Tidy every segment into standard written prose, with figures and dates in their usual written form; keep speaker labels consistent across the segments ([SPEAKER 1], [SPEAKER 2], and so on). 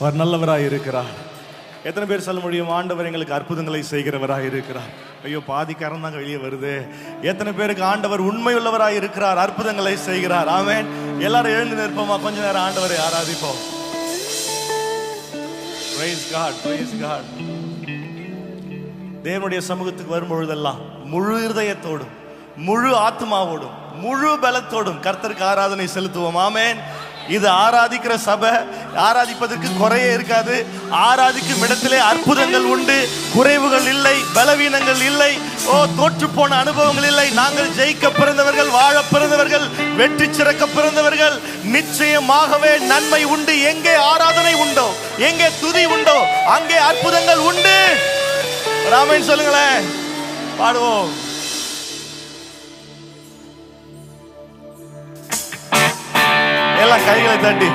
[SPEAKER 1] அவர் நல்லவராய் இருக்கிறார். எத்தனை பேர் சொல்ல முடியும், ஆண்டவர் எங்களுக்கு அற்புதங்களை செய்கிறவராய் இருக்கிறார்? ஐயோ, பாதிக்காரன் தாங்க வெளியே வருது. எத்தனை பேருக்கு ஆண்டவர் உண்மை உள்ளவராய் இருக்கிறார், அற்புதங்களை செய்கிறார்? ஆமென். எல்லாரும் எழுந்து நிற்போமா, கொஞ்ச நேரம் ஆண்டவரை ஆராதிப்போம். Praise God, praise God. தேவனுடைய சமூகத்துக்கு வரும் பொழுதெல்லாம் முழு இருதயத்தோடும் முழு ஆத்மாவோடும் முழு பலத்தோடும் கர்த்தருக்கு ஆராதனை செலுத்துவோம். ஆமென். இது ஆராதிக்கிற சபை. ஆராதிப்பதற்கு குறையே இருக்காது. ஆராதிக்கும் இடத்திலே அற்புதங்கள் உண்டு, குறைவுகள் இல்லை, பலவீனங்கள் இல்லை, தோற்று போன அனுபவங்கள் இல்லை. நாங்கள் ஜெயிக்க பிறந்தவர்கள், வாழ பிறந்தவர்கள், வெற்றி சிறக்க பிறந்தவர்கள். நிச்சயமாகவே நன்மை உண்டு. எங்கே ஆராதனை உண்டோ, எங்கே துதி உண்டோ, அங்கே அற்புதங்கள் உண்டு. ஆமென் சொல்லுங்களேன், பாடுவோம். எல்லாம் கைகளை தட்டி.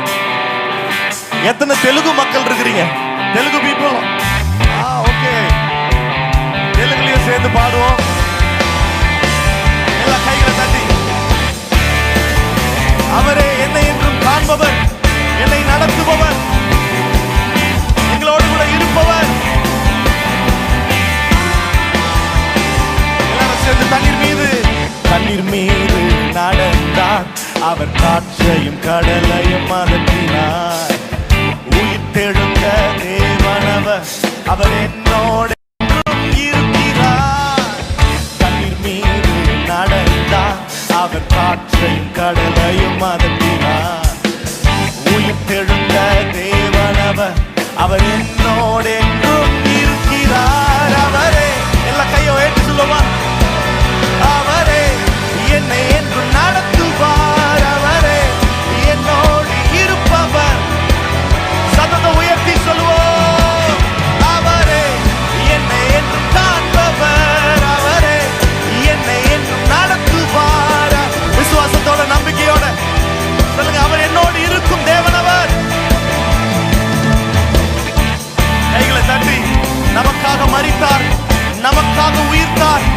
[SPEAKER 1] எத்தனை தெலுங்கு மக்கள் இருக்கிறீங்க? தெலுங்கு பீப்புள், ஓகே, தெலுங்குலயும் சேர்ந்து பாடுவோம். எல்லாம் கைகளை தட்டி. அவரே என்னை என்றும் காண்பவர், என்னை நடத்துபவர், எங்களோடு கூட இருப்பவர். எல்லாரும் சேர்ந்து தண்ணீர் மீது நடந்தார். அவர் காற்றையும் கடலையும் அதட்டினார். உயிர் தெழுந்த தேவனவர், அவர் என்னோடு இருக்கிறார். தண்ணீர் மீது நடந்தார். அவர் காற்றையும் கடலையும் அதட்டினார். உயிர் தெழுந்த தேவனவர், அவர் என்னோடு என்றும் இருக்கிறார். அவரே, எல்லா கையை ஏற்றி சொல்லுவா, அவரே என்னை என்று நடத்துவார். அவரே என்னோடு இருப்பவர். சத்தத்தை உயர்த்தி சொல்லுவோம். அவரே என்னை என்று காண்பவர். அவரே என்னை என்று நடத்துவார். விசுவாசத்தோட, நம்பிக்கையோட சொல்லுங்க, அவர் என்னோடு இருக்கும் தேவனவர். கைகளை தட்டி. நமக்காக மரித்தார், நமக்காக உயிர்த்தார்,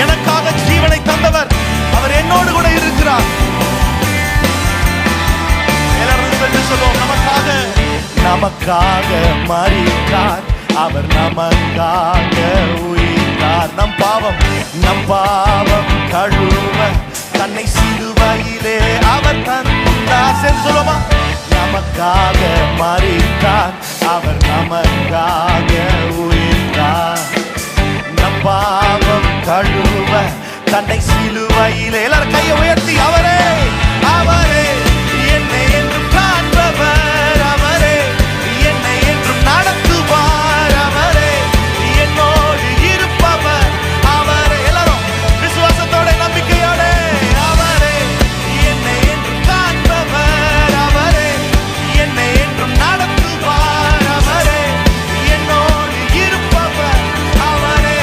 [SPEAKER 1] எனக்காக ஜீவனை தந்தவர். அவர் என்னோடு கூட இருக்கிறார். எல்லாரும் சேர்ந்து சொல்லுவோம், நமக்காக மரித்தார், அவர் நமக்காக உயிர்த்தார். நம் பாவம் கழுவ தன்னை சிலுவையிலே அவர் தந்தார். சேர்ந்து சொல்லுமா, நமக்காக மரித்தார், அவர் நமக்காக உயிர்த்தார். நம் பாவம் கழுவ தன்னை சிலுவையிலே. எல்லாரும் கையை உயர்த்தி, அவரே என்னை என்றும் காண்பவர். அவரே என்னை என்றும் நடத்துவார். அவரே என்னோடு இருப்பவர். அவரே, எல்லாரும் விசுவாசத்தோட, நம்பிக்கையோட, அவரே என்னை என்றும் காண்பவர். அவரே என்னை என்றும் நடத்துவார். அவரே என்னோடு இருப்பவர். அவரே.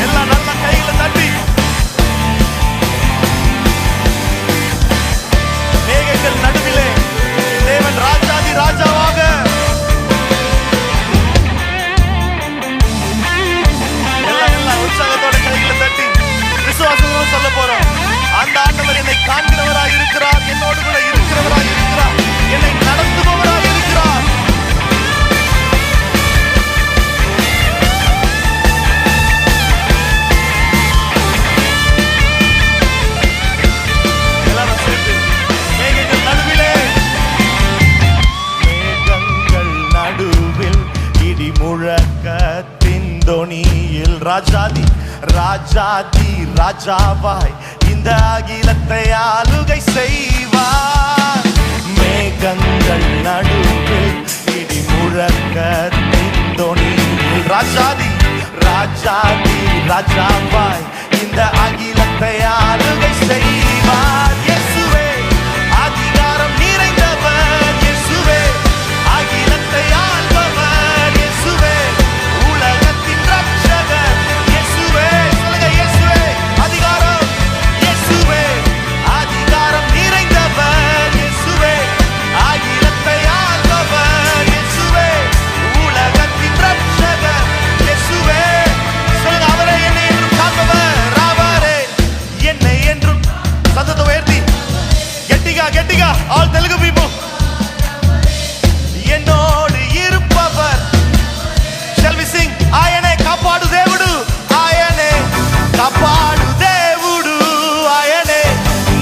[SPEAKER 1] எல்லாம் நல்ல கைகளை தட்டி. மேகங்கள் நடுவிலே தேவன் ராஜாதி ராஜாவாக. எல்லாம் உற்சாகத்தோட கைகளை தட்டி விசுவாசத்தோட சொல்ல போறோம். அந்த ஆண்டவர் என்னை காண்கிறவராய் இருக்கிறார், என்னோடு கூட இருக்கிறவராய் இருக்கிறார், என்னை நடத்துபவராய் இருக்கிறார். எல்லாரும் சேர்ந்து மேகங்கள் நடுவில் இடி முழக்கத்தின் தொனியில் ராஜாதி ராஜாவாய் இந்த அகிலத்தை ஆளுகை செய்வார். மேகங்கள் நடுவில் இடி முழக்கத்தின் தொனியில் ராஜாதி ராஜாவாய் இந்த அகிலத்தை ஆளுகை செய்வார். இயேசுவே அதிகாரம் நிறைந்தவர். இயேசுவே அகிலத்தை ஆள்பவர். இயேசுவே உலகத்தின் ரட்சகர். இயேசுவே சொல்லுங்க, இயேசுவே அதிகாரம். இயேசுவே அதிகாரம் நிறைந்தவர். இயேசுவே அகிலத்தை ஆள்பவர். இயேசுவே உலகத்தின் ரட்சகர். இயேசுவே சொல்லுங்க, அவரே என்னை என்றும் காண்பவர். அவரே என்னை என்றும் சத்தத்தை உயர்த்தி கெட்டிகா ஆல் தெலுங்கு people. என்னோடு இருப்பவர். Shall we sing? ఆయనే కాపాడు దేవుడు, ఆయనే కాపాడు దేవుడు, ఆయనే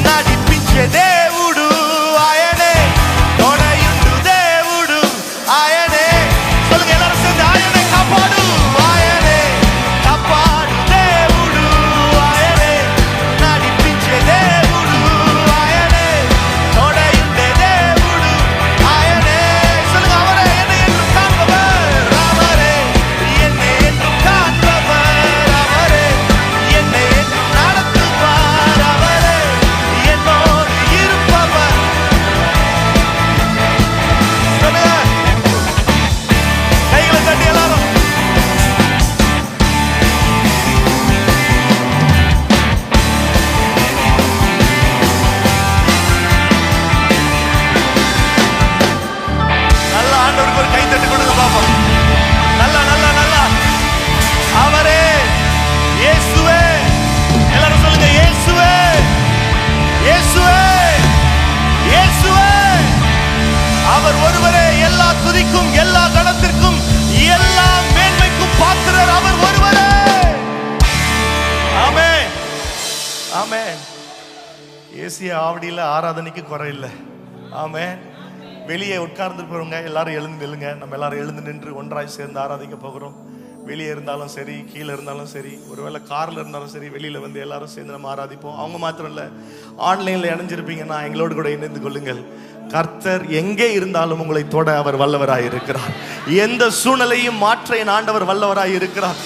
[SPEAKER 1] నడిపించే దేవుడు, ఆయనే తోడయుండు దేవుడు, ఆయనే. சொல்லுங்க எல்லாரும் சேர்ந்து, ఆయనే కాపాడు, ఆయనే కాపాడు దేవుడు, ఆయనే నడిపించే దేవుడు, ఆయనే తోడయుండే దేవుడు, ఆయనే. சொல்லுங்க அவரே என்னை என்று காண்பவர், அவரே என்னை என்று காண்பவர், அவரே என்னை என்று நடத்துவார், அவரே என்னோடு இருப்பவர். சொல்லுங்க கைகளை தட்டி எல்லாரும். நல்ல ஆண்டவருக்கு ஒரு கை தட்டி கொடுங்க பாப்போம். நல்லா நல்லா நல்லா. அவரே இயேசுவே. எல்லாரும் சொல்லுங்க இயேசுவே, இயேசுவே, இயேசுவே. அவர் ஒருவரே எல்லா துதிக்கும், எல்லா கணத்திற்கும், எல்லா மேன்மைக்கும் பாத்திரர் அவர் ஒருவரே. ஆமென், ஆமென். ஏசிய ஆவடியில ஆராதனைக்கு குறை இல்லை. ஆமென். வெளியே உட்கார்ந்துருப்பவங்க எல்லாரும் எழுந்து நில்லுங்க. நம்ம எல்லாரும் எழுந்து நின்று ஒன்றாய் சேர்ந்து ஆராதிக்க போகிறோம். வெளியே இருந்தாலும் சரி, கீழே இருந்தாலும் சரி, ஒருவேளை கார்ல இருந்தாலும் சரி, வெளியில வந்து எல்லாரும் சேர்ந்து நம்ம ஆராதிப்போம். அவங்க மாத்திரம் இல்ல, ஆன்லைன்ல இணைஞ்சிருப்பீங்கன்னா எங்களோடு கூட இணைந்து கொள்ளுங்கள். கர்த்தர் எங்கே இருந்தாலும் உங்களை தொட அவர் வல்லவராய் இருக்கிறார். எந்த சூழ்நிலையும் மாற்ற என் ஆண்டவர் வல்லவராய் இருக்கிறார்.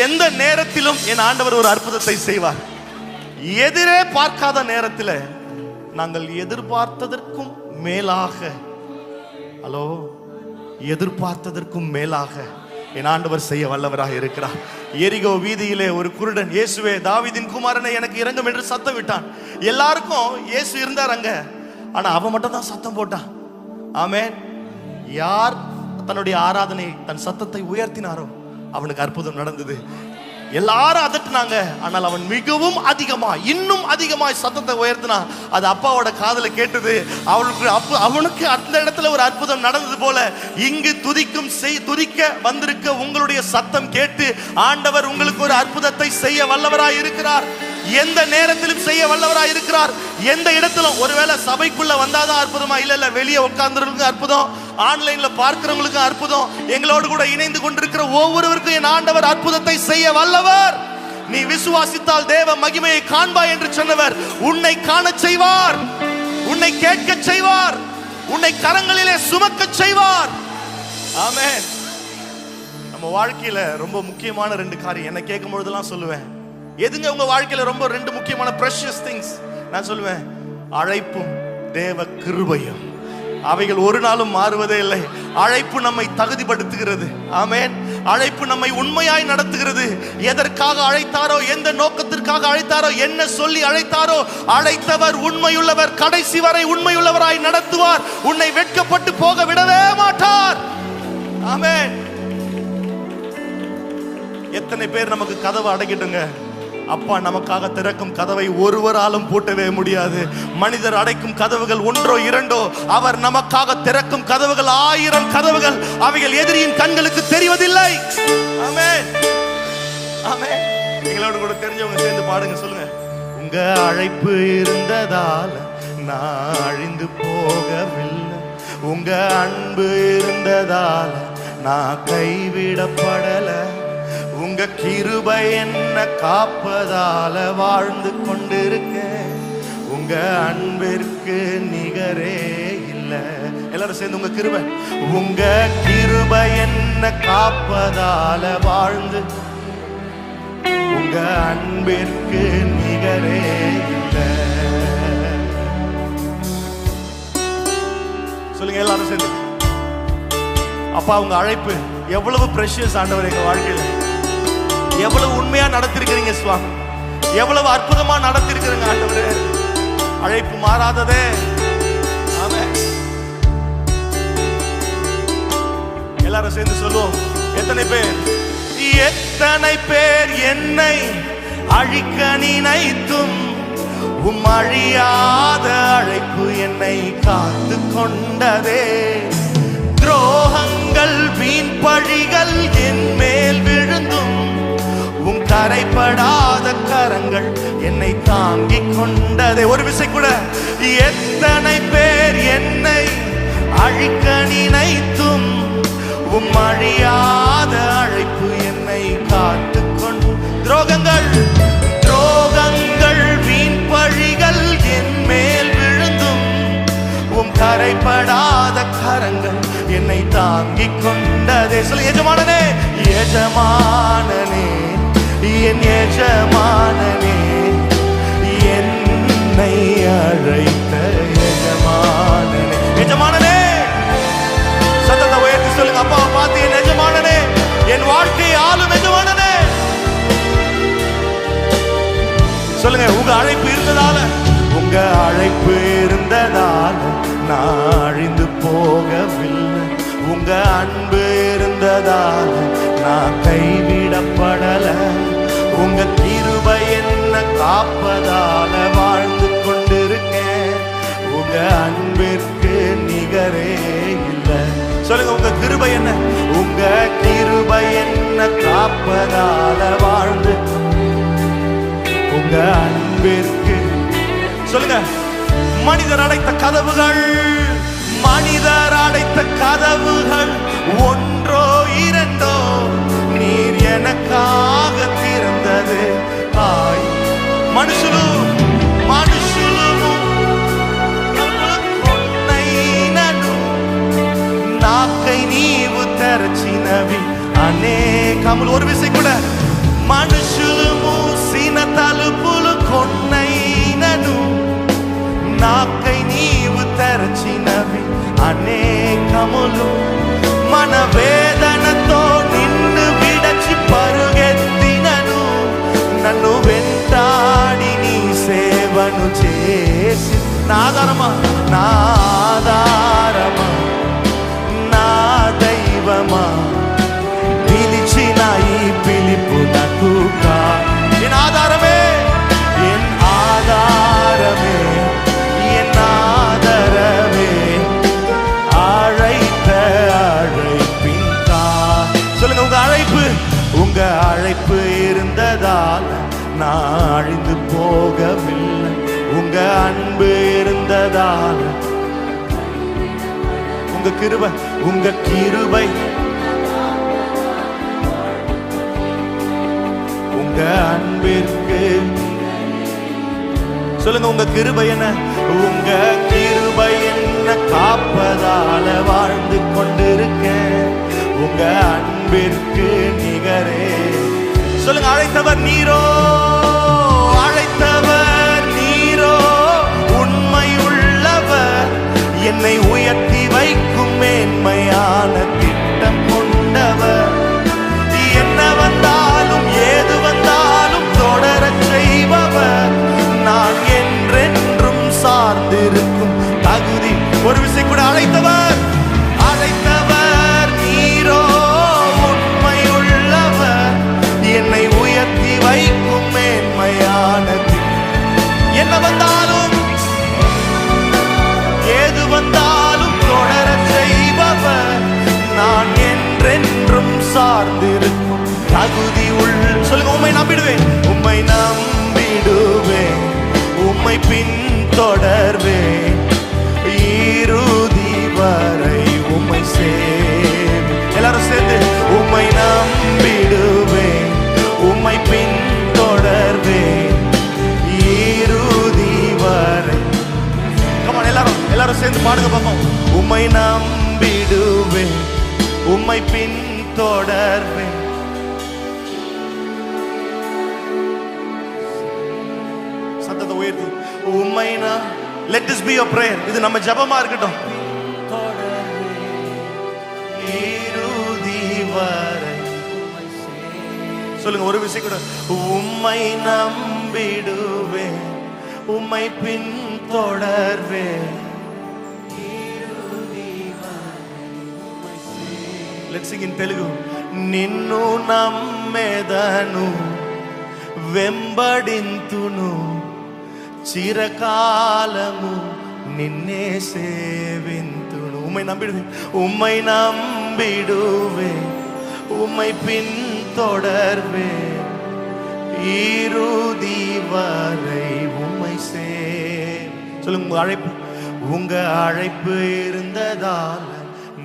[SPEAKER 1] எந்த நேரத்திலும் என் ஆண்டவர் ஒரு அற்புதத்தை செய்வார். எதிரே பார்க்காத நேரத்தில் நாங்கள் எதிர்பார்த்ததற்கும் மேலாக, ஹலோ, எதிர்பார்த்ததற்கும் மேலாக என் ஆண்டவர் செய்ய வல்லவராக இருக்கிறார். எரிகோ வீதியிலே ஒரு குருடன், இயேசுவே தாவீதின் குமாரனை எனக்கு இறங்கும் என்று சத்தம் விட்டான். எல்லாருக்கும் இயேசு இருந்தார் அங்க, ஆனா அவன் மட்டும் தான் சத்தம் போட்டான். ஆமென். யார் தன்னுடைய ஆராதனை தன் சத்தத்தை உயர்த்தினாரோ அவனுக்கு அற்புதம் நடந்தது. எல்லாரும் அதட்டினாங்க, ஆனால் அவன் மிகவும் அதிகமாய், இன்னும் அதிகமாய் சத்தத்தை உயர்த்தினான். அது அப்பாவோட காதுல கேட்டது. அவனுக்கு அந்த இடத்துல ஒரு அற்புதம் நடந்தது போல இங்கு துதிக்க வந்திருக்க உங்களுடைய சத்தம் கேட்டு ஆண்டவர் உங்களுக்கு ஒரு அற்புதத்தை செய்ய வல்லவராய் இருக்கிறார். எந்த நேரத்திலும் செய்ய வல்லவராய் இருக்கிறார். எந்த இடத்திலும், ஒருவேளை சபைக்குள்ள வந்தாதான் அற்புதமா, இல்ல வெளியே உட்கார்ந்துருக்கு அற்புதம், ஆன்லைன்ல பார்க்கிறவங்களுக்கு அற்புதம், எங்களோடு கூட இணைந்து கொண்டிருக்கிற ஒவ்வொருவருக்கும் என் ஆண்டவர் அற்புதத்தை செய்ய வல்லவர். நீ விசுவாசித்தால் தேவ மகிமையை காண்பாய் என்று சொன்னவர் உன்னை காண செய்வார், உன்னை கேட்க செய்வார், உன்னை கரங்களிலே சுமக்க செய்வார். ஆமென். நம்ம வாழ்க்கையில ரொம்ப முக்கியமான 2 காரியம் என்ன கேட்கும் பொழுதெல்லாம் சொல்லுவேன். எதுங்க உங்க வாழ்க்கையில ரொம்ப 2 முக்கியமான precious things நான் சொல்லுவேன். அழைப்பும் தேவ கிருபையும். அவைகள் ஒரு நாளும் மாறுவதே இல்லை. அழைப்பு நம்மை தகுதிப்படுத்துகிறது. ஆமென். அழைப்பு நம்மை உண்மையாய் நடத்துகிறது. எதற்காக அழைத்தாரோ, எந்த நோக்கத்திற்காக அழைத்தாரோ, என்ன சொல்லி அழைத்தாரோ, அழைத்தவர் உண்மையுள்ளவர், கடைசி வரை உண்மையுள்ளவராய் நடத்துவார். உன்னை வெட்கப்பட்டு போக விடவே மாட்டார். ஆமென். எத்தனை பேர் நமக்கு கதவை அடைக்கிட்டுங்க, அப்பா நமக்காக திறக்கும் கதவை ஒருவராலும் பூட்டவே முடியாது. மனிதர் அடைக்கும் கதவுகள் 1 2, அவர் நமக்காக திறக்கும் கதவுகள் 1000 கதவுகள். அவைகள் எதிரியின் கண்களுக்கு தெரிவதில்லை. ஆமென், ஆமென். எங்களோடு கூட தெரிஞ்சவங்க சேர்ந்து பாடுங்க, சொல்லுங்க. உங்க அழைப்பு இருந்ததால நான் அழிந்து போகவில்லை, உங்க அன்பு இருந்ததால நான் கைவிடப்படல, உங்க கிருபை என்ன காப்பதால வாழ்ந்து கொண்டிருக்கேன், உங்க அன்பிற்கு நிகரே இல்லை. எல்லாரும் சேர்ந்து உங்க கிருபை, உங்க கிருபை என்ன காப்பதால வாழ்ந்து, உங்க அன்பிற்கு நிகரே இல்லை. சொல்லுங்க எல்லாரும் சேர்ந்து. அப்பா உங்க அழைப்பு எவ்வளவு பிரஷியஸ் ஆண்டவர், எங்க வாழ்க்கையில எவ்வளவு உண்மையா நடத்திருக்கிறீங்க சுவாமி, எவ்வளவு அற்புதமா நடத்திருக்கிறீங்க ஆண்டவரே. அழைப்பு மாறாததே. ஆமென். எல்லாரும் சேர்ந்து சொல்லுவோம். எத்தனை பேர் என்னை அழிக்க நினைத்தும் அழியாத அழைப்பு என்னை காத்து கொண்டதே. துரோகங்கள் வீண் பழிகள் என் மேல் விழுந்தும் கரைப்படாத கரங்கள் என்னை தாங்கிக் கொண்டதே. ஒரு விசை கூட எத்தனை பேர் என்னை அழிக்க நினைத்தும் அழியாத அழைப்பு என்னை காத்து கொண்டு துரோகங்கள் வீண் பழிகள் என் மேல் விழுந்தும் கரைப்படாத கரங்கள் என்னை தாங்கிக் கொண்டதே. சொல்ல எஜமானனே, எஜமானனே, என் எஜமானனே, என்னை அழைத்த எஜமானனே. எஜமானனே சத்தத்தை உயர்த்தி சொல்லுங்க. அப்பாவை பார்த்து, என் எஜமானனே, என் வாழ்க்கை ஆளும் எஜமானனே சொல்லுங்க. உங்க அழைப்பு இருந்ததால, உங்க அழைப்பு இருந்ததால நான் அழிந்து போகவில்லை. உங்க அன்பு இருந்ததால நான் கைவிடப்படல. உங்க கிருபை என்ன காப்பதால வாழ்ந்து கொண்டிருக்கேன். உங்க அன்பிற்கு நிகரே இல்லை. சொல்லுங்க, உங்க கிருபை என்ன? உங்க கிருபை என்ன காப்பதால வாழ்ந்து, உங்க அன்பிற்கு. சொல்லுங்க, மனிதர் அடைத்த கதவுகள், மனிதர் அடைத்த கதவுகள் ஒன்றோ இரண்டோ நீர் எனக்காக திறந்தது. మనుషులు మనుషులను కొన్నైనను నాకై నీవు తెరచినవి అనేకములు. ஒரு விசை கூட, మనుషులు మూసిన తలుపులు కొన్నైనను నాకై నీవు తెరచినవి అనేకములు. మన వేదనతో నిన్ను విడచి పరుగెత్తినను, నన్ను వెంటాడి నీ సేవను చేసి. నా ఆధారమా, నా ఆధారమా, నా దైవమా, పిలిచిన ఈ పిలుపు నాకు కా. என் ஆதாரமே, என் ஆதாரமே, என் ஆதரவே, அழைத்த அழைப்பின் கா. சொல்லுங்க, உங்க அழைப்பு, உங்க அழைப்பு இருந்ததால் நான் அழிந்து போகவில்லை. உங்க அன்பு இருந்ததால், உங்க கிருபை, உங்க கிருபை, உங்க அன்பிற்கு. சொல்லுங்க, உங்க கிருபை என்ன? உங்க கிருபை என்ன காப்பதால வாழ்ந்து கொண்டிருக்கேன். உங்க அன்பிற்கு நிகரே. சொல்லுங்க, அழைத்தவர் நீரோ, அழைத்தவர் நீரோ, உண்மை உள்ளவர், என்னை உயர்த்தி வைக்கும் மேன்மையான திட்டம் கொண்டவர். என்ன வந்தாலும் ஏது வந்தாலும் தொடரச் செய்பவர், நான் என்றென்றும் சார்ந்திருக்கும் தகுதி. ஒரு விசை கூட, அழைத்தவர், அழைத்தவர் நீரோ, உண்மை உள்ளவர், என்னை உயர்த்தி வைக்கும் மேன்மையானது. என்ன வந்தாலும் ஏது வந்தாலும் தொடரச் செய்பவர், நான் என்றென்றும் சார்ந்திருக்கும் தகுதி உள். சொல்லுங்க, உம்மை நம்பிடுவேன், உம்மை நம்பிடுவேன், உம்மை பின் தொடர்வேன், இறுதி வரை உம்மை சேவை. எல்லாரும் சேர்ந்து, உம்மை நம்பிடுவேன், உம்மை பின் தொடர்வேன், இறுதி வரை. கமான், எல்லாரும் சேர்ந்து பாடுங்க பாப்போம். உம்மை நம்பிடுவேன், உம்மை பின் தொடர்வேன். சத்தத்தை உயர்த்தி, உம்மை நான். Let this be your prayer. இது நம்ம ஜெபமா இருக்கட்டும். இறுதி வரை சொல்லுங்க, ஒரு விசை கூட, உம்மை நம்பிடுவேன், உம்மை பின் தொடர்வேன். Let's sing in Telugu. నిన్ను నమ్మెదను, వెంబడింతును, చిరకాలము నిన్నే సేవింతును. ఉమ్మై నమ్మిడువేன், உம்மை நம்பிடுவேன், உம்மை பின்தொடர்வேன், இறுதி வரை உம்மை சொல்லுங்க. உங்க அழைப்பு, உங்க அழைப்பு இருந்ததால்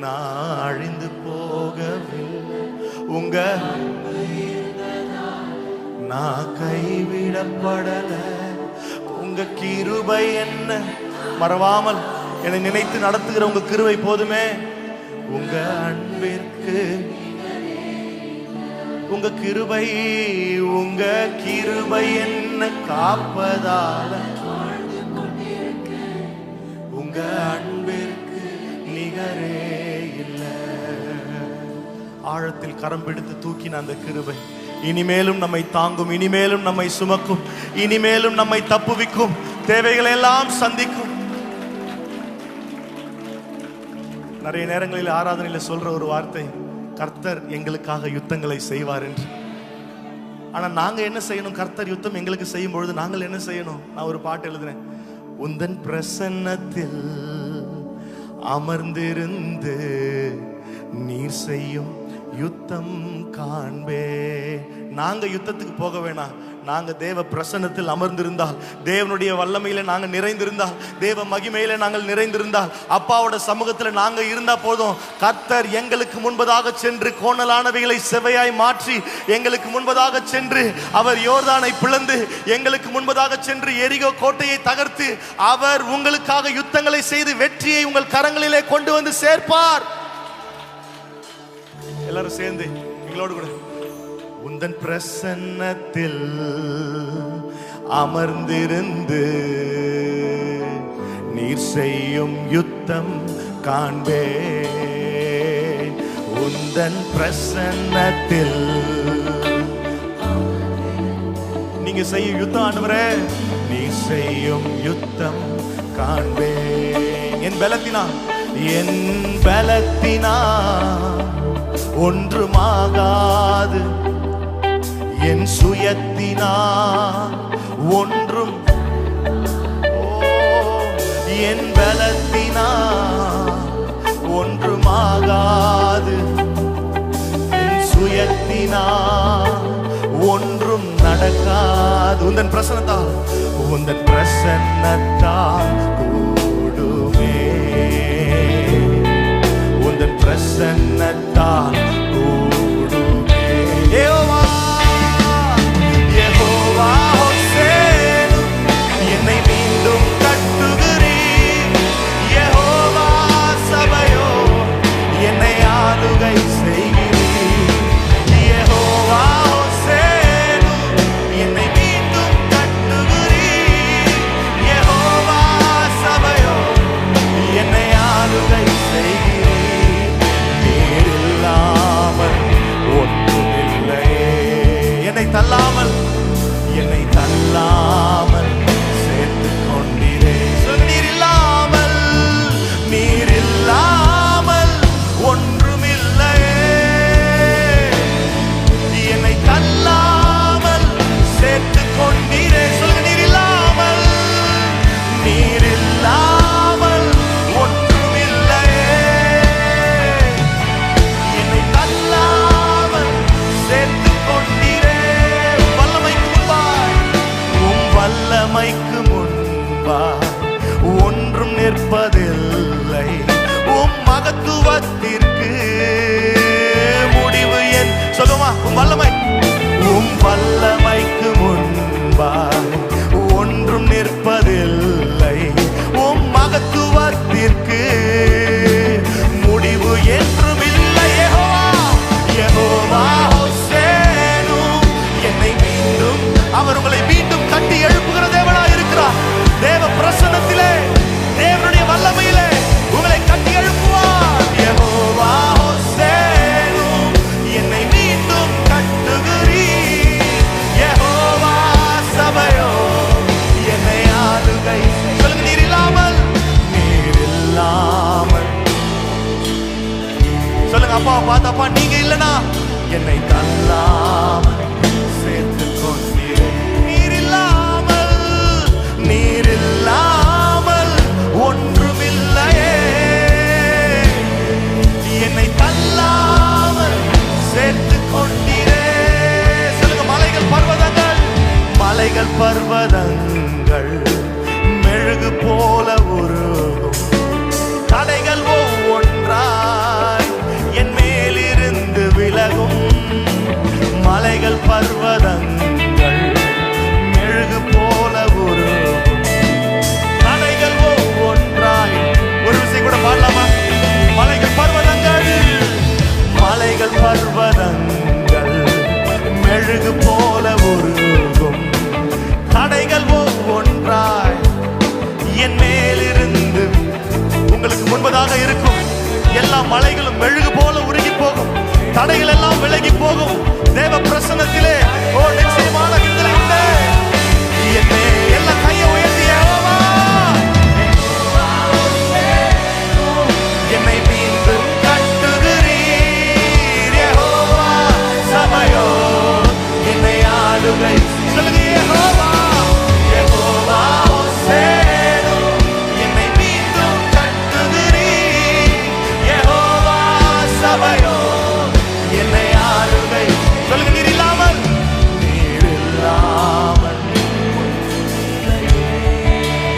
[SPEAKER 1] நான் அழிந்து போகவில்லை. உங்க நான் கைவிடப்படல. உங்க கிருபை என்ன மறவாமல் என்னை நினைத்து நடத்துகிற உங்க கிருபை போதுமே. உங்க அன்பிற்கு உங்க கிருபை, உங்க கிருபை என்ன காப்பதால, உங்க அன்பிற்கு நிகரே இல்லை. ஆழத்தில் கரம் பிடித்து தூக்கின அந்த கிருபை இனிமேலும் நம்மை தாங்கும், இனிமேலும் நம்மை சுமக்கும், இனிமேலும் நம்மை தப்புவிக்கும், தேவைகளை எல்லாம் சந்திக்கும். நிறைய நேரங்களில் ஆராதனையில் சொல்ற ஒரு வார்த்தை, கர்த்தர் எங்களுக்காக யுத்தங்களை செய்வார் என்று. ஆனா நாங்க என்ன செய்யணும்? கர்த்தர் யுத்தம் எங்களுக்கு செய்யும் பொழுது நாங்கள் என்ன செய்யணும்? நான் ஒரு பாட்டு எழுதுறேன். உந்தன் பிரசன்னத்தில் அமர்ந்திருந்து நீர் செய்யும் யுத்தம் காண்பே. நாங்க யுத்தத்துக்கு போக வேணாம். நாங்க தேவ பிரசன்னத்தில் அமர்ந்திருந்தால், தேவனுடைய வல்லமையில நாங்க நிறைந்திருந்தால், தேவ மகிமையில நாங்கள் நிறைந்திருந்தால், அப்பாவோட சமூகத்தில் நாங்க இருந்தா போதும். கர்த்தர் எங்களுக்கு முன்பதாக சென்று கோணலானவைகளை செவையாய் மாற்றி, எங்களுக்கு முன்பதாக சென்று அவர் யோர்தானை பிளந்து, எங்களுக்கு முன்பதாக சென்று எரிகோ கோட்டையை தகர்த்து, அவர் உங்களுக்காக யுத்தங்களை செய்து வெற்றியை உங்கள் கரங்களிலே கொண்டு வந்து சேர்ப்பார். எல்லாரும் சேர்ந்து எங்களோடு கூட, உந்தன் பிரசன்னத்தில் அமர்ந்திருந்து நீர் செய்யும் யுத்தம் காண்பே. உந்தன் பிரசன்னத்தில் நீங்க செய்யும் யுத்தம் ஆண்டவரே, நீர் செய்யும் யுத்தம் காண்பே. என் பலத்தினா, என் பலத்தினா ஒன்றுமாகாது, என் சுயத்தினா ஒன்றும், என் பலத்தினா ஒன்றுமாகாது, என் சுயத்தினா ஒன்றும் நடக்காது. உந்தன் பிரசன்னத்தால், உந்தன் பிரசன்னத்தால் கூடுமே, உந்தன் பிரசன்னத்தால் கூடுமே. யெகோவா, யெகோவா ஹோசேனு, என்னை மீண்டும் கட்டுகிறீர். யெகோவா சபையோ, என்னை ஆளுகை செய்கிறீர். யெகோவா ஹோசேனு, என்னை மீண்டும் கட்டுகிறீர். யெகோவா சபையோ, என்னை ஆளுகை செய்கிறீர். தள்ளாமல், என்னை தள்ளாமல் சேர்த்துக் கொண்டீரே. நீர் இல்லாமல், நீர் இல்லாமல் ஒன்றுமில்லையே. என்னை தள்ளாமல் சேர்த்துக் கொண்டீரே. சொல்லுங்க, நீர் இல்லாமல், நீர் இல்லாமல் ஒன்றுமில்லையே. என்னை தள்ளாமல் சேர்த்து வல்லமைக்கு முன்பாய் ஒன்றும் நிற்பதில்லை. உம் மகத்துவத்திற்கு முடிவு என் சொல்லுமா. உம் வல்லமை, உம் வல்லமைக்கு முன்பாய் ஒன்றும் நிற்பதில்லை. உம் மகத்துவத்திற்கு முடிவு என்றும் இல்லை. யெகோவா, யெகோவா ஹோசேனு, என்னை மீண்டும், அவர் உங்களை மீண்டும் கட்டி எழுப்புகிற தேவனாய் இருக்கிறார். தேவ பிரசன்னத்திலே, தேவனுடைய வல்லமையிலே உங்களை கட்டி எழுப்புவார். யெகோவா ஹோசேனு, என்னை மீண்டும் கட்டுகிறீர். யெகோவா சபையோ, என்னை ஆளுகை. சொல்லுங்க, நீர் இல்லாமல், நீர் இல்லாமல். சொல்லுங்க, அப்பா பார்த்தாப்பா, நீங்க இல்லனா என்னை தள்ளாமல் சேர்த்துக் கொண்டீர். நீர் இல்லாமல், நீர் பர்வதங்கள் மெழுகு போல உருகும், தடைகள் ஒவ்வொன்றாய் என் மேலிருந்து விலகும். மலைகள் பர்வதங்கள் மெழுகு போல உருகும், தடைகள் ஒவ்வொன்றாய். ஒரு விஷயம் கூட பாடலாமா? மலைகள் பர்வதங்கள், மலைகள் பர்வதங்கள் மெழுகு போல உருகும், தடைகள் ஒவ்வொன்றாய் என் மேலிருந்து. உங்களுக்கு முன்பதாக இருக்கும் எல்லா மலைகளும் மெழுகு போல உருகி போகும், தடைகள் எல்லாம் விலகி போகும். தேவ பிரசன்னத்திலே நிச்சயமான விடுதலை உண்டு. எல்லா கையை உயர்த்தி யெகோவா என்னை மீண்டும் கட்டுகிறீர். யெகோவா சபையோர் என்னை ஆளுகை. சொல்லுங்க, யெகோவா யெகோவா ஹோசேனு என்னை மீண்டும் கட்டுகிறீர். யெகோவா சபையோர் என்னை ஆளுகை. சொல்லுங்க, நீர் இல்லாமல்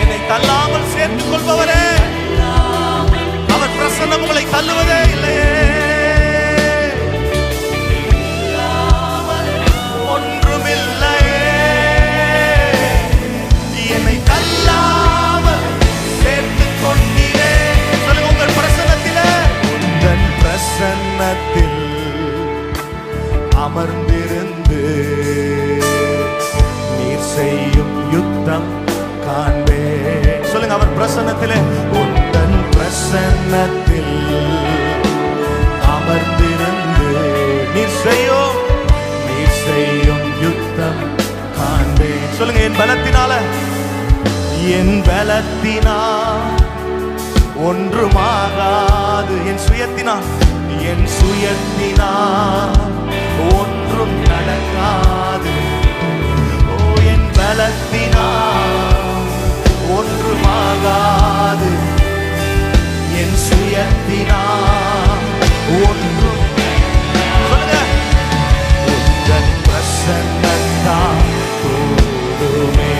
[SPEAKER 1] என்னை தள்ளாமல் சேர்த்துக் கொள்பவரே, அவர் பிரசன்னம் உங்களை தள்ளுவதே இல்லையே. ஒன்றுமில்லையே என்னை தள்ளாமல் சேர்த்துக் கொண்டீரே. சொல்லுங்க, உங்கள் பிரசன்னத்திலே, உங்கள் பிரசன்னத்தில் அமர்ந்திருந்து நீர் செய்யும் யுத்தம் காண்பே. சொல்லுங்க, அவர் பிரசன்னத்திலே, உந்தன் பிரசன்னத்தில் அமர்ந்திருந்து நீர் செய்யும் யுத்தம் காண்பே. சொல்லுங்க, என் பலத்தினால, என் பலத்தினால் ஒன்றுமாகாது. என் சுயத்தினால் ஒன்றும் நடக்காது. ஓ, என் பலத்தினால் ஒன்றுமாகாது. என் சுயத்தினால் ஒன்றும். சொல்லுங்க, உந்தன் பிரசன்னத்தால் போதுமே,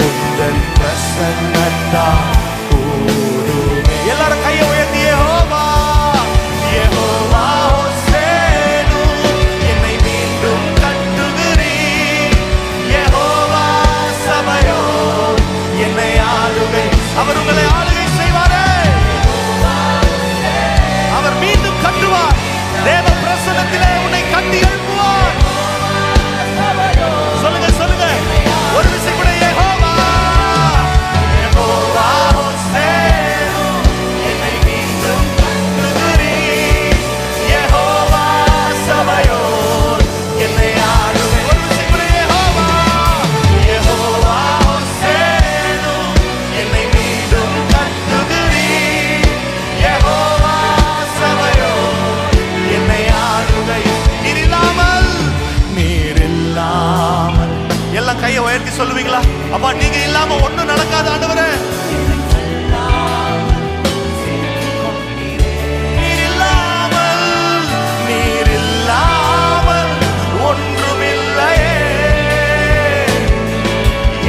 [SPEAKER 1] உந்தன் பிரசன்னத்தால் போதுமே. எல்லாரும் கையை உயர்த்தி யெகோவா யெகோவா ஹோசேனு என்னை மீண்டும் கட்டுகிறீர். யெகோவா சபையோர் என்னை ஆளுகை. அவர் உங்களை ஆளுகை செய்வாரே, அவர் மீண்டும் கட்டுவார். தேவ பிரசன்னத்திலே உன்னை கட்டி எழுப்புவார். சொல்லுங்க, சொல்லுங்க, ஒரு விஷயம் கூட, யெகோவா யெகோவா ஹோசேனு என்னை மீண்டும் கட்டுகிறீர். யெகோவா சபையோர் என்னை ஆளுகை. ஒரு விஷயம் கூட, யெகோவா யெகோவா ஹோசேனு என்னை மீண்டும் கட்டுகிறீர். யெகோவா சபையோர் என்னை ஆளுகை. நீர் இல்லாமல் எல்லாம் கையை உயர்த்தி சொல்லுவீங்களா? அப்பா, நீங்க இல்லாம ஒண்ணும் நடக்காத ஆண்டவரே. நீர் இல்லாமல் ஒன்றுமில்லையே.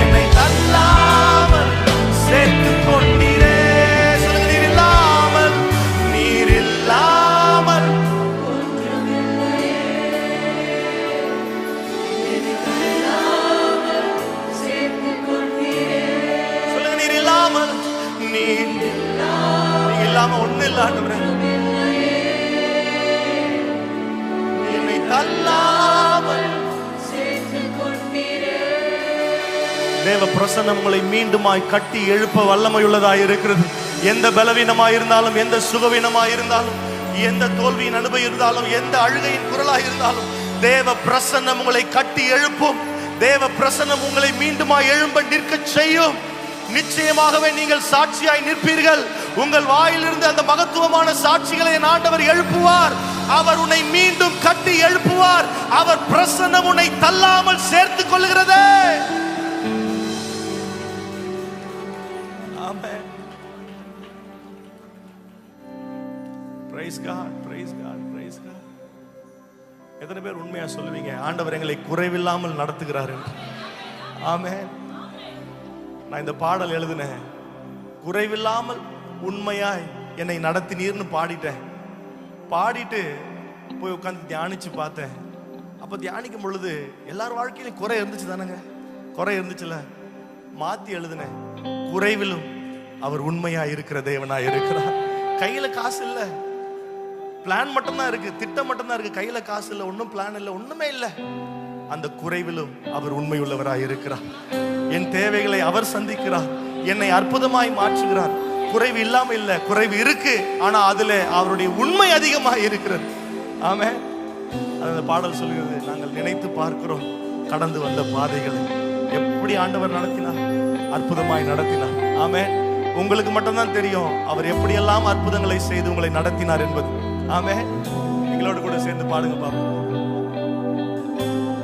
[SPEAKER 1] என்னை தள்ளாமல் சேர்த்துக் கொண்டீரே. சொல்லுங்க, நீர் இல்லாமல் இல்லாம ஒண்ணு இல்ல ஆண்டவரே. என்னை தள்ளாமல் சேர்த்துக் கொண்டீரே. தேவ பிரசன்னம் உங்களை மீண்டுமாய் கட்டி எழுப்ப வல்லமையுள்ளதாய் இருக்கிறது. எந்த பலவீனமாய் இருந்தாலும், எந்த சுகவீனமாய் இருந்தாலும், எந்த தோல்வியின் அனுபவம் இருந்தாலும், எந்த அழுகையின் குரலாய் இருந்தாலும், தேவ பிரசன்னம் உங்களை கட்டி எழுப்பும். தேவ பிரசன்னம் உங்களை மீண்டுமாய் எழும்ப நிற்க செய்யும். நிச்சயமாகவே நீங்கள் சாட்சியாய் நிற்பீர்கள். உங்கள் வாயிலிருந்து அந்த மகத்துவமான சாட்சிகளை ஆண்டவர் எழுப்புவார். அவர் உன்னை மீண்டும் கட்டி எழுப்புவார். அவர் பிரசன்னம் உன்னை தள்ளாமல் சேர்த்துக் கொள்கிறதே. ஆமென். Praise God, praise God, praise God. எத்தனை பேர் உண்மையா சொல்லுவீங்க, ஆண்டவர் எங்களை குறைவில்லாமல் நடத்துகிறார் என்று? ஆமென். நான் இந்த பாடல் எழுதினேன், குறைவில்லாமல் உண்மையாய் என்னை நடத்தினீர்னு பாடிட்டேன். பாடிட்டு போய் உட்காந்து தியானிச்சு பார்த்தேன். அப்ப தியானிக்கும் பொழுது எல்லார் வாழ்க்கையிலும் குறை இருந்துச்சு தானங்க, குறை இருந்துச்சுல. மாத்தி எழுதினேன், குறைவிலும் அவர் உண்மையா இருக்கிற தேவனா இருக்கிறார். கையில காசு இல்ல, பிளான் மட்டும்தான் இருக்கு, திட்டம் மட்டும்தான் இருக்கு, கையில காசு இல்ல, ஒன்னும் பிளான் இல்ல, ஒண்ணுமே இல்ல. அந்த குறைவிலும் அவர் உண்மை உள்ளவராய் இருக்கிறார். என் தேவைகளை அவர் சந்திக்கிறார், என்னை அற்புதமாய் மாற்றுகிறார். குறைவு இல்லாம இல்ல, குறைவு இருக்கு, ஆனா அதுல அவருடைய உண்மை அதிகமாக இருக்கிறது. ஆமென். அந்த பாடல் சொல்கிறது, நாங்கள் நினைத்து பார்க்கிறோம் கடந்து வந்த பாதைகளை எப்படி ஆண்டவர் நடத்தினார், அற்புதமாய் நடத்தினார். ஆமென். உங்களுக்கு மட்டும்தான் தெரியும் அவர் எப்படியெல்லாம் அற்புதங்களை செய்து உங்களை நடத்தினார் என்பது. ஆமென். எங்களோடு கூட சேர்ந்து பாடுங்க பாப்போம்.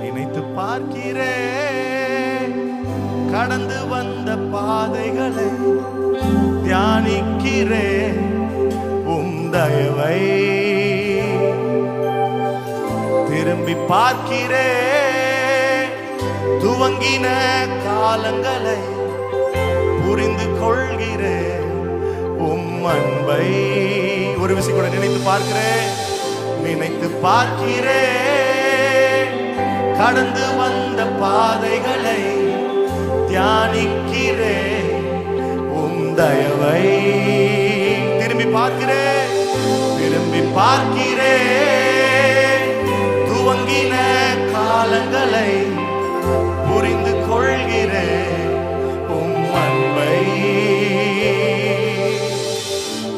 [SPEAKER 1] நினைத்து பார்க்கிறேன் கடந்து வந்த பாதைகளை, தியானிக்கிறேன் உம் தயவை, திரும்பி பார்க்கிறேன் துவங்கின காலங்களை, புரிந்து கொள்கிறேன் உம் அன்பை. ஒரு விஷயம் கூட நினைத்து பார்க்கிறேன், நினைத்து பார்க்கிறேன் கடந்து வந்த பாதைகளை, தியானிக்கிறேன் உம் தயவை, திரும்பி பார்க்கிறேன், திரும்பி பார்க்கிறேன் துவங்கின காலங்களை, புரிந்து கொள்கிறேன் உம் அன்பை.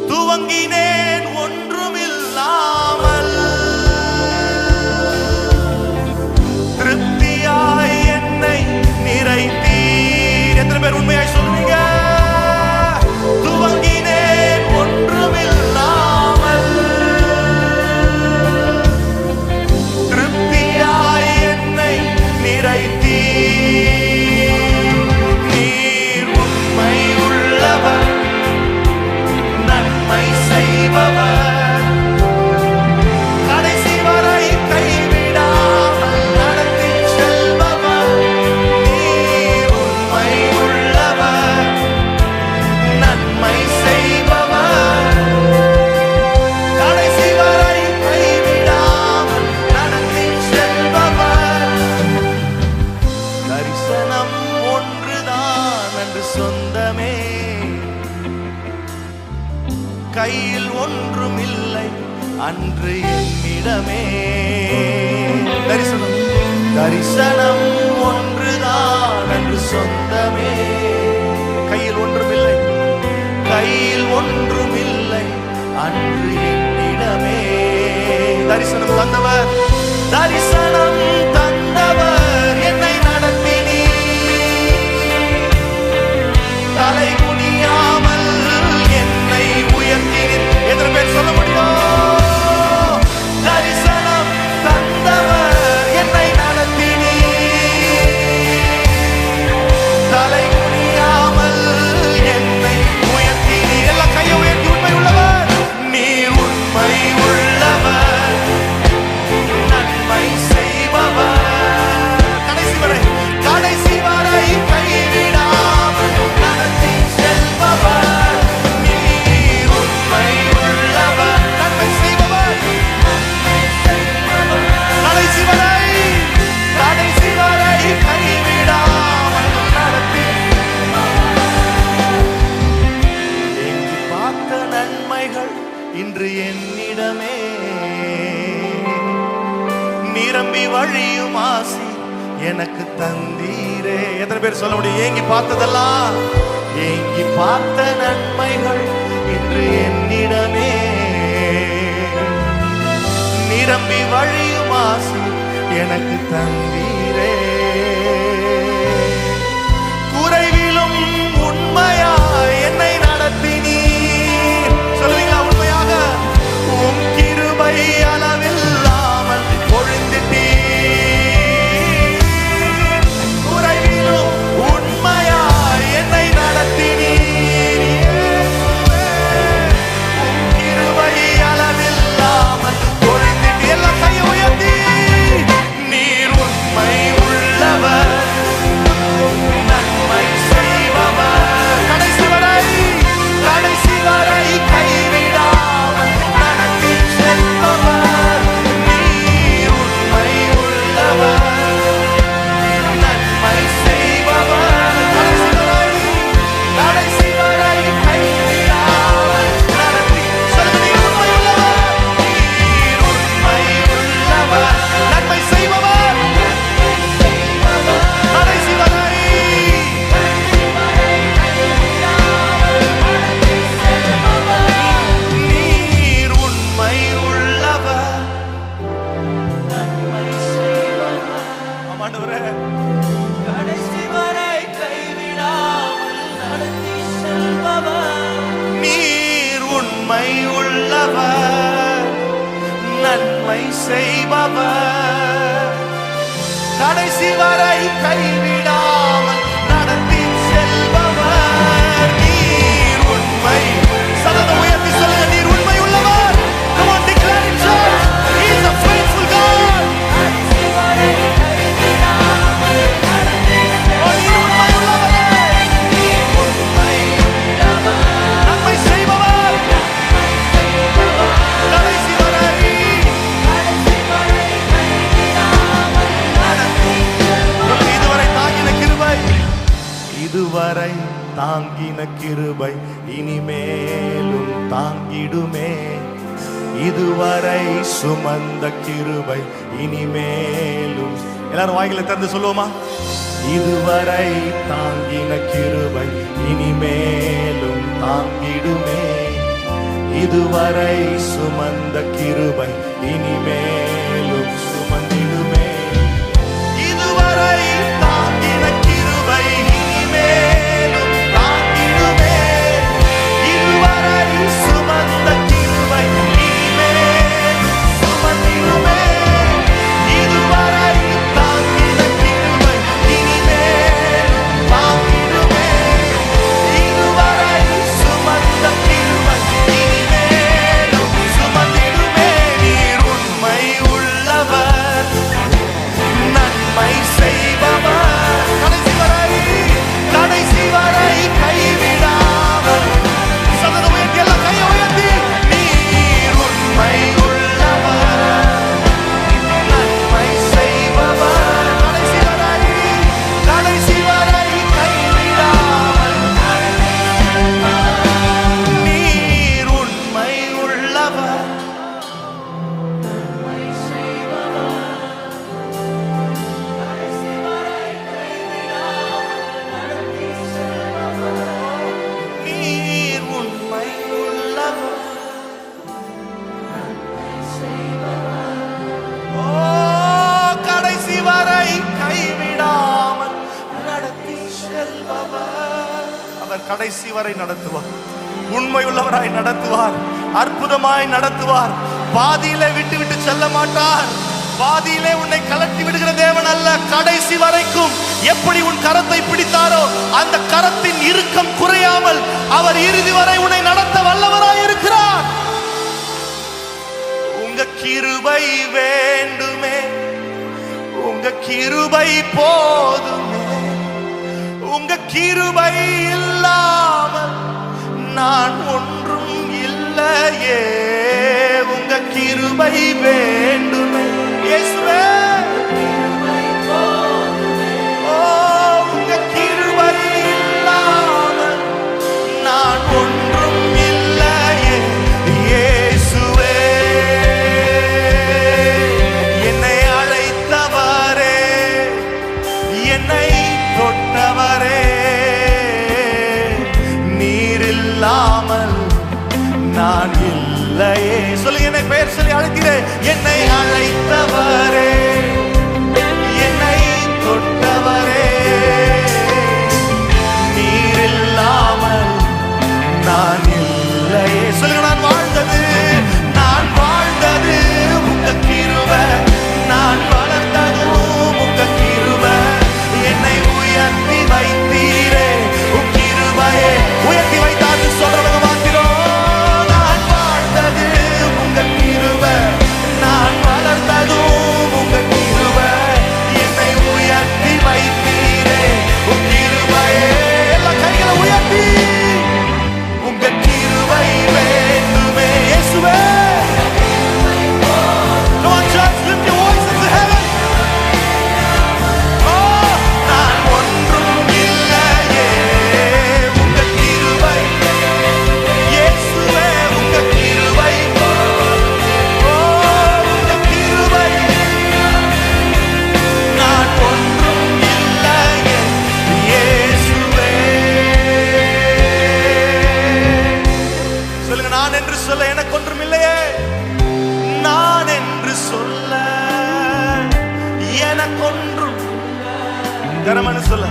[SPEAKER 1] துவங்கினேன் ஒன்றுமில்லாமல், திருப்தியாய் என்னை நிறைத்தீர். எத்தனை பேர் உண்மையாய் சொல்லுவீங்க? துவங்கினேன் ஒன்றுமில்லாமல், திருப்தியாய் என்னை நிறைத்தீர். நீர் உண்மை உள்ளவர், நன்மை செய்பவர், கடைசி வரை கைவிடாமல் நடத்தி செல்பவர். நீர் உண்மை உள்ளவர், நன்மை செய்பவர், கடைசி வரை கைவிடாமல் நடத்தி செல்பவர். தரிசனம் ஒன்றுதான் என்று சொந்தமே, கையில் ஒன்றும் இல்லை அன்று என்னிடமே. தரிசனம், தரிசனம் ஒன்றுதான் என்று சொந்தமே, கையில் ஒன்றும் இல்லை, கையில் ஒன்றும் இல்லை அன்று என்னிடமே. தரிசனம் தந்தவர், தரிசனம் தந்தவர், என்னை நடத்தினீர், தலை குனியாமல் என்னை உயர்த்தினீர். எத்தனை பேர் சொல்ல முடியும்? தரிசனம் தந்தவர், என்னை நடத்தினீர், தலை குனியாமல் என்னை உயர்த்தினீர். எல்லாம் கையை உயர்த்தி உண்மை உள்ளவர், நீர் உண்மை உள்ளவர், நன்மை செய்பவர், கடைசி வரை, கடைசி வரை கைவிடாமல் நடத்தி செல்பவர். நீர் உண்மை உள்ளவர், நன்மை செய்பவர், கடைசி வரை, கடைசி வரை கைவிடாமல் நடத்தி. எங்கு பார்த்த நன்மைகள் இன்று என்னிடமே, நிரம்பி வழியும் ஆசி எனக்கு தந்தீரே. எத்தனை பேர் சொல்ல முடியும்? ஏங்கி பார்த்ததெல்லாம், ஏங்கி பார்த்த நன்மைகள் இன்று என்னிடமே, நிரம்பி வழியும் ஆசி எனக்கு தந்தீரே. குறைவிலும் உண்மையாய் என்னை நடத்தினீர். சொல்லுவீங்களா உண்மையாக? உம் கிருபை அளவில்லாமல் பொழிந்திட்டீர். குறைவிலும் உண்மையாய் என்னை நடத்தினீர். உம் கிருபை அளவில்லாமல் பொழிந்திட்டீர். எல்லாம் கையை உயர்த்தி நன்மை செய்பவர், கடைசி வரை கைவிடாமல் நடத்தி செல்பவர். நீர் உண்மை. சதத உயர்த்தி சொல்லுங்க, நீர் உண்மை உள்ளவர். Come on, declare it, church. He is a faithful God. Oh, நீர் உண்மை உள்ளவரே. உண்மை. நன்மை செய்பவர், கடைசி வரை இதுவரை தாங்கின கிருபை, இதுவரை தாங்கின கிருபை இனிமேலும் தாங்கிடுமே. இதுவரை சுமந்த கிருபை இனிமேலும். எல்லாரும் வாயில திறந்து சொல்லுவோமா? இதுவரை தாங்கின கிருபை இனிமேலும் தாங்கிடுமே. இதுவரை சுமந்த கிருபை இனிமேலும் சுமந்திடுமே. இதுவரை தாங்கின கிருபை இனிமேலும் தாங்கிடுமே. இதுவரை சுமந்த கிருபை இனிமேலும் சுமந்திடுமே. இதுவரை தாங்கின கிருபை இனிமேலும் தாங்கிடுமே. இதுவரை சுமந்த கிருபை இனிமேலும் சுமந்திடுமே. நீர் உண்மை உள்ளவர், நன்மை செய்பவர், கடைசி வரை கைவிடாமல். சதத உயர்த்தி, எல்லாம் கையை உயர்த்தி. நீர் உண்மை உள்ளவர், நன்மை செய்பவர், கடைசி வரை கைவிடாமல். நீர் உண்மை உள்ளவர். நீர் உண்மை உள்ளவர். ஓ, கடைசி வரை கைவிடாமல் நடத்தி செல்பவர். அவர் கடைசி வரை நடத்துவார், உண்மை உள்ளவராய் நடத்துவார், அற்புதமாய் நடத்துவார். பாதியிலே விட்டு விட்டு செல்ல மாட்டார். பாதியிலே உன்னை கலட்டி விடுகிற தேவன் அல்ல. கடைசி வரைக்கும் எப்படி உன் கரத்தை பிடித்தாரோ அந்த கரத்தின் இறுக்கம் குறையாமல் அவர் இறுதி வரை உன்னை நடத்த வல்லவராய் இருக்கிறார். உங்க கிருபை வேண்டுமே, உங்க கிருபை போதுமே. உங்க கிருபை இல்லாமல் நான் ஒன்றும் இல்லையே. உங்க கிருபை வேண்டுமே இயேசுவே. ஓ, உங்க கிருபை இல்லாமல் நான் ஒன்றும் இல்லையே இயேசுவே. என்னை அழைத்தவரே, என்னை தொட்டவரே, நீர் இல்லாமல் நான் இல்லையே. சொல்லி என்னை பெயர் சொல்லி அழைத்தீரே. என்னை அழைத்தவரே, என்னை தொட்டவரே, நீர் இல்லாமல் நான் இல்லையே. சொல்லுங்க, நான் வாழ்ந்தது உங்க கிருபை, நான் வளர்ந்ததும் உங்க கிருபை. என்னை உயர்த்தி வைத்தீரே உங்க கிருபையே. உயர்த்தி வைத்தாது சொல்றவங்க மாத்திரம். நான் வாழ்ந்தது உங்க கிருபை, நான் வளர்ந்ததும் உங்க கிருபை. என்னை உயர்த்தி வைத்தீரே உங்க கிருபையே. எல்லா கைகளை உயர்த்தி. உங்க கிருபை வேண்டுமே இயேசுவே. Come on, church, lift your voices to heaven. Oh, நான் ஒன்றும் இல்லையே. உங்க கிருபை இயேசுவே, உங்க கிருபை. ஓ, உங்க கிருபை. நான் ஒன்றும் இல்லையே இயேசுவே. சொல்லுங்க, நான் என்று சொல்ல எனக்கு ஒன்றும் இல்லையே. நான் என்று சொல்ல எனக்கு ஒன்றும். கரமனு சொல்ல